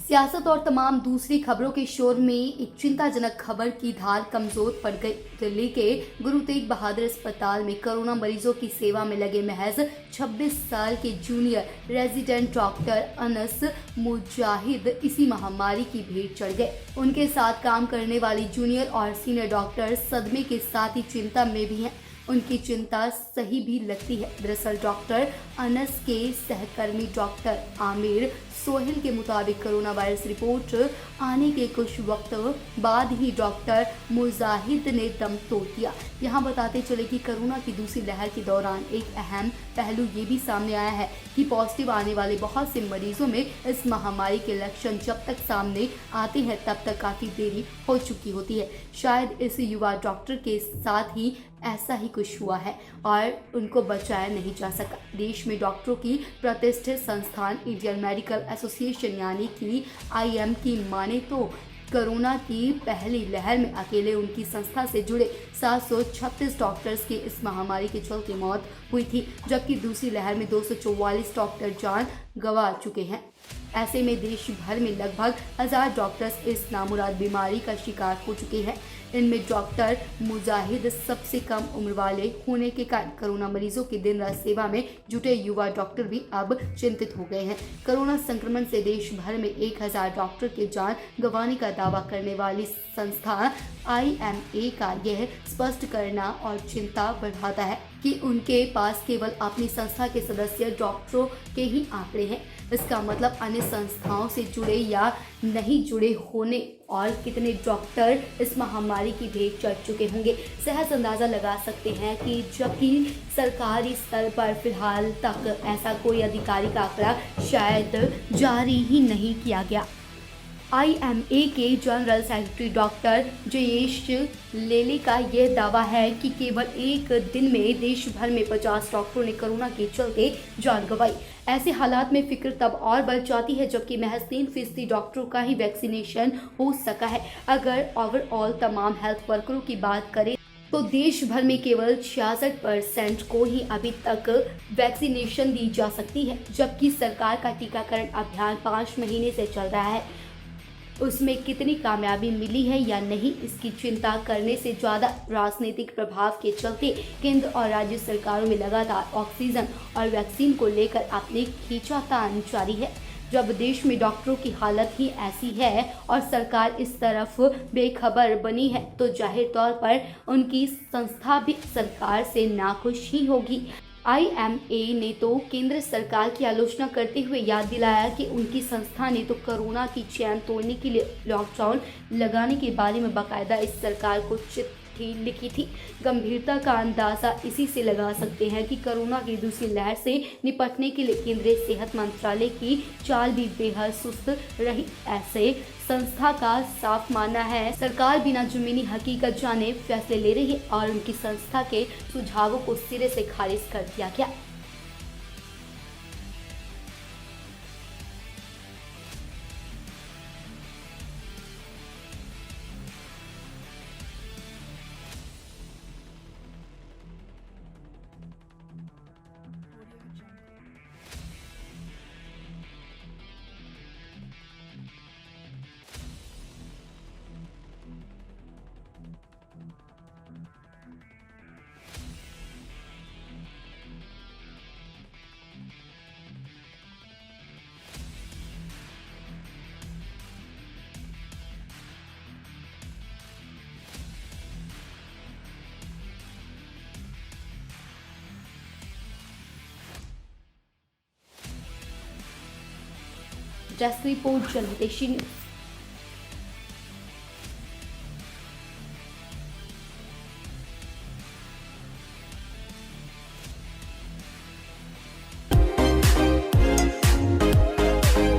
सियासत और तमाम दूसरी खबरों के शोर में एक चिंताजनक खबर की धार कमजोर पड़ गई। दिल्ली के गुरु तेग बहादुर अस्पताल में कोरोना मरीजों की सेवा में लगे महज 26 साल के जूनियर रेजिडेंट डॉक्टर अनस मुजाहिद इसी महामारी की भेंट चढ़ गए। उनके साथ काम करने वाली जूनियर और सीनियर डॉक्टर सदमे के साथ ही चिंता में भी हैं। उनकी चिंता सही भी लगती है। दरअसल डॉक्टर अनस के सहकर्मी डॉक्टर आमिर सोहेल के मुताबिक कोरोना वायरस रिपोर्ट आने के कुछ वक्त बाद ही डॉक्टर मुजाहिद ने दम तोड़ दिया। यहाँ बताते चले कि कोरोना की दूसरी लहर के दौरान एक अहम पहलू ये भी सामने आया है कि पॉजिटिव आने वाले बहुत से मरीजों में इस महामारी के लक्षण जब तक सामने आते हैं तब तक काफ़ी देरी हो चुकी होती है। शायद इस युवा डॉक्टर के साथ ही ऐसा ही कुछ हुआ है और उनको बचाया नहीं जा सका। देश में डॉक्टरों की प्रतिष्ठित संस्थान इंडियन मेडिकल एसोसिएशन यानी कि IM की माने तो कोरोना की पहली लहर में अकेले उनकी संस्था से जुड़े 736 डॉक्टर्स की इस महामारी के चलते मौत हुई थी, जबकि दूसरी लहर में 244 डॉक्टर जान गंवा चुके हैं। ऐसे में देश भर में लगभग 1000 डॉक्टर्स इस नामुराद बीमारी का शिकार हो चुके हैं। इनमें डॉक्टर मुजाहिद सबसे कम उम्र वाले होने के कारण कोरोना मरीजों की दिन रात सेवा में जुटे युवा डॉक्टर भी अब चिंतित हो गए हैं। कोरोना संक्रमण से देश भर में 1000 डॉक्टर के जान गंवाने का दावा करने वाली संस्था IMA का यह स्पष्ट करना और चिंता बढ़ाता है कि उनके पास केवल अपनी संस्था के सदस्य डॉक्टरों के ही आंकड़े हैं। इसका मतलब अन्य संस्थाओं से जुड़े या नहीं जुड़े होने और कितने डॉक्टर इस महामारी की भेंट चढ़ चुके होंगे। सहज अंदाज़ा लगा सकते हैं कि जबकि सरकारी स्तर पर फिलहाल तक ऐसा कोई आधिकारिक आंकड़ा शायद जारी ही नहीं किया गया। IMA के जनरल सेक्रेटरी डॉक्टर जयेश लेले का यह दावा है कि केवल एक दिन में देश भर में 50 डॉक्टरों ने कोरोना के चलते जान गंवाई। ऐसे हालात में फिक्र तब और बढ़ जाती है जबकि महज 3% डॉक्टरों का ही वैक्सीनेशन हो सका है। अगर ओवरऑल तमाम हेल्थ वर्करों की बात करें तो देश भर में केवल 66% को ही अभी तक वैक्सीनेशन दी जा सकती है, जबकि सरकार का टीकाकरण अभियान 5 महीने से चल रहा है। उसमें कितनी कामयाबी मिली है या नहीं, इसकी चिंता करने से ज़्यादा राजनीतिक प्रभाव के चलते केंद्र और राज्य सरकारों में लगातार ऑक्सीजन और वैक्सीन को लेकर अपनी खींचातान जारी है। जब देश में डॉक्टरों की हालत ही ऐसी है और सरकार इस तरफ बेखबर बनी है तो जाहिर तौर पर उनकी संस्था भी सरकार से नाखुश ही होगी। IMA ने तो केंद्र सरकार की आलोचना करते हुए याद दिलाया कि उनकी संस्था ने तो कोरोना की चैन तोड़ने के लिए लॉकडाउन लगाने के बारे में बाकायदा इस सरकार को चिट्ठी लिखी थी। गंभीरता का अंदाज़ा इसी से लगा सकते हैं कि कोरोना की दूसरी लहर से निपटने के लिए केंद्रीय सेहत मंत्रालय की चाल भी बेहद सुस्त रही। ऐसे संस्था का साफ मानना है सरकार बिना ज़मीनी हकीकत जाने फैसले ले रही है और उनकी संस्था के सुझावों को सिरे से खारिज कर दिया गया। Desk report Janhitaishi news.